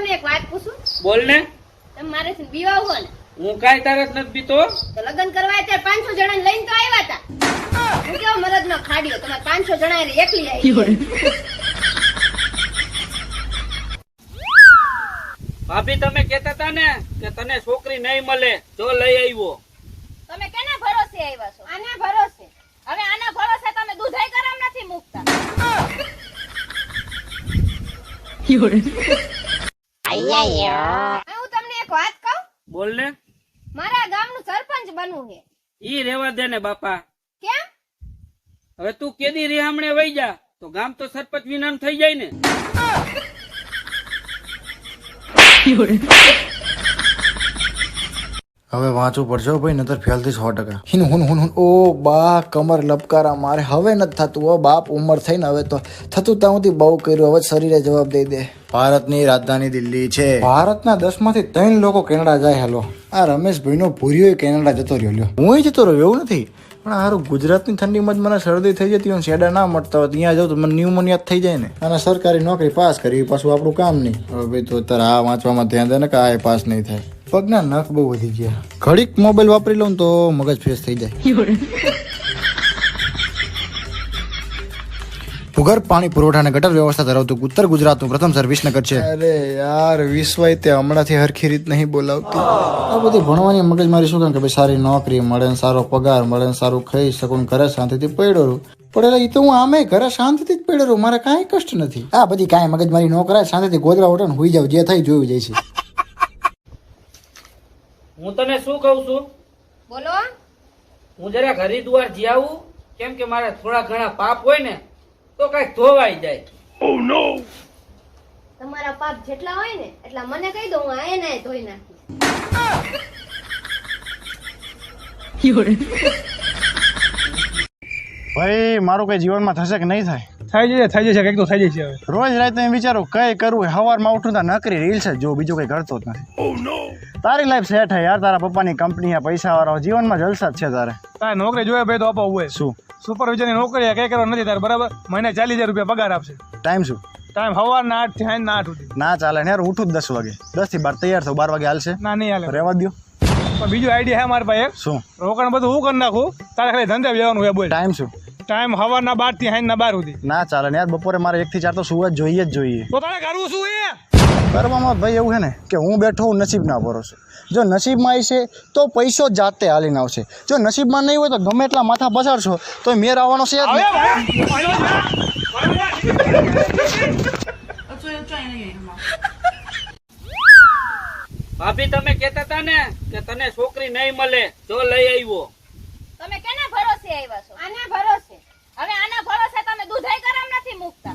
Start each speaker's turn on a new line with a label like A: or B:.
A: તમને એક વાત પૂછું?
B: બોલ ને.
A: તમે મારેથી બીવા હો ને?
B: હું કાંઈ તારત નથી બીતો.
A: તો લગ્ન કરવા ત્યારે 500 જણાને લઈને તો આવ્યા હતા. હું કેવો મરદનો ખાડ્યો, તમે 500 જણા એને એકલી આવી.
B: ભાભી તમે કહેતા હતા ને કે તને છોકરી નહીં મળે, જો લઈ આવ્યો.
A: તમે કેના ભરોસે આવ્યા છો? આના ભરોસે. હવે આના ભરોસે તમે દૂધાઈ ગરમ નથી મૂકતા. હું તમને એક વાત કહું?
B: બોલ ને.
A: મારા ગામનું સરપંચ બનવું છે.
B: ઈ રેવા દે ને બાપા.
A: કેમ?
B: હવે તું કેદી રિહામણે વઈ જા તો ગામ તો સરપંચ વિનાનું થઈ જાય ને.
C: હવે વાંચવું પડશે ભાઈ, નતર ફેલ થી 100%. હિન હુન હુન હુન. ઓ બા કમર લપકારા મારે હવે નથી થતું. ઓ બાપ ઉંમર થઈને હવે તો થતું ત્યાં બહુ કર્યું, હવે શરીરે જવાબ દઈ દે. ભારતની રાજધાની દિલ્હી છે. ભારતના 10 માંથી 3 લોકો કેનેડા જાય. હેલો, આ રમેશભાઈ નો ભૂરિયો કેનેડા જતો રહ્યો. હું જતો રહ્યો એવું નથી, પણ હારું ગુજરાતની ઠંડીમાં જ મને શરદી થઈ જતી હોય, શેડા ના મળતા હોય, ત્યાં જાઉં તો મને ન્યુમોનિયા થઈ જાય ને. અને સરકારી નોકરી પાસ કરી પાછું આપણું કામ નહીં. હવે ભાઈ તો અત્યારે આ વાંચવામાં ધ્યાન દે ને કે આ પાસ નહીં થાય. પગના નખ બહુ વધી ગયા. ઘડીક મોબાઈલ વાપરી લઉં તો મગજ ફ્રેશ થઈ જાય. ભૂગર્ભ પાણી પુરવઠા અને ગટર વ્યવસ્થા ધરાવતું ઉત્તર ગુજરાતનું પ્રથમ શહેર વિસનગર છે. અરે યાર, વિશ્વાય તે હમણાંથી હરખી રીત નહીં બોલાવતું. આ બધી ભણવાની મગજમારી શું કામ કે ભાઈ સારી નોકરી મળે ને સારો પગાર મળે ને સારું ખાઈ શકું, ઘરે શાંતિથી પડ્યો રહું. પડેલા એ તો હું આમે ઘરે શાંતિથી જ પડ્યો રહું, મારે કાંઈ કષ્ટ નથી. આ બધી કાંઈ મગજમારી ન કરાય, શાંતિથી ગોદરા ઓટે ને હુઈ જાવ, જે થઈ જોયું જાય છે.
B: હું તને શું કહું છું?
A: બોલો.
B: હું જરા હરિદ્વાર જી આવું, કેમ કે મારે થોડા ઘણા પાપ હોય ને તો કઈ ધોવાઈ જાય.
A: Oh no. તમારા પાપ જેટલા હોય ને એટલા મને કહી દો, હું આયે ને ધોઈ નાખીશ.
D: ભાઈ મારું કઈ જીવનમાં થશે કે નહીં થાય?
E: થઈ જશે કંઈક તો થઈ જશે. હવે
D: રોજ રાત એમ વિચારું કઈ કરવું, સવારમાં ઉઠું તો નકરી રીલ્સ જ જો, બીજું કઈ કરતો જ નથી. તારી લાઈફ સેટ હે યાર, તારા પપ્પાની કંપની, પૈસા વાળા, જીવનમાં જલસા જ છે તારે.
E: તારે નોકરી જોઈએ ભાઈ તો અપાવું હોય.
D: શું
E: સુપરવિઝનની નોકરી કઈ કરવા નથી તારે, બરાબર? મહિને 40,000 રૂપિયા પગાર આપશે.
D: ટાઈમ શું?
E: ટાઈમ સવારના 8 થી 8 સુધી.
D: ના ચાલે ને યાર, ઉઠું જ 10 વાગે. 10 થી 12 તૈયાર થયું, 12 વાગે હાલશે?
E: ના નહીં હાલે.
D: રહેવા દો.
E: પણ બીજું આઈડિયા હે મારા પાસે એક.
D: શું?
E: રોકાણ બધું હું કરી નાખું, તારે ખાલી ધંધે જવાનું હોય. બોલ.
D: ટાઈમ શું?
E: ટાઈમ સવારના 12 થી 12 સુધી.
D: ના ચાલે ને યાર, બપોરે મારે 1 થી 4 તો સુવા જ જોઈએ જ જોઈએ.
E: તો તારે કરવું શું એ?
D: કરવામાં ભાઈ એવું છે ને કે હું બેઠો હું નસીબ ના ભરોસે. જો નસીબમાં આવશે તો પૈસો જાતે હાલીને આવશે, જો નસીબમાં નહીં હોય તો ગમે એટલા માથા પસારશો તો મેર આવવાનો છે જ નહીં.
B: ભાભી તમે કહેતા હતા ને કે તને છોકરી નહીં મળે, જો લઈ આવ્યો.
A: તમે કેના ભરોસે આવ્યા છો? આના ભરોસે. હવે આના ભરોસે તમે દૂધાઈ ગરમ નથી મૂકતા.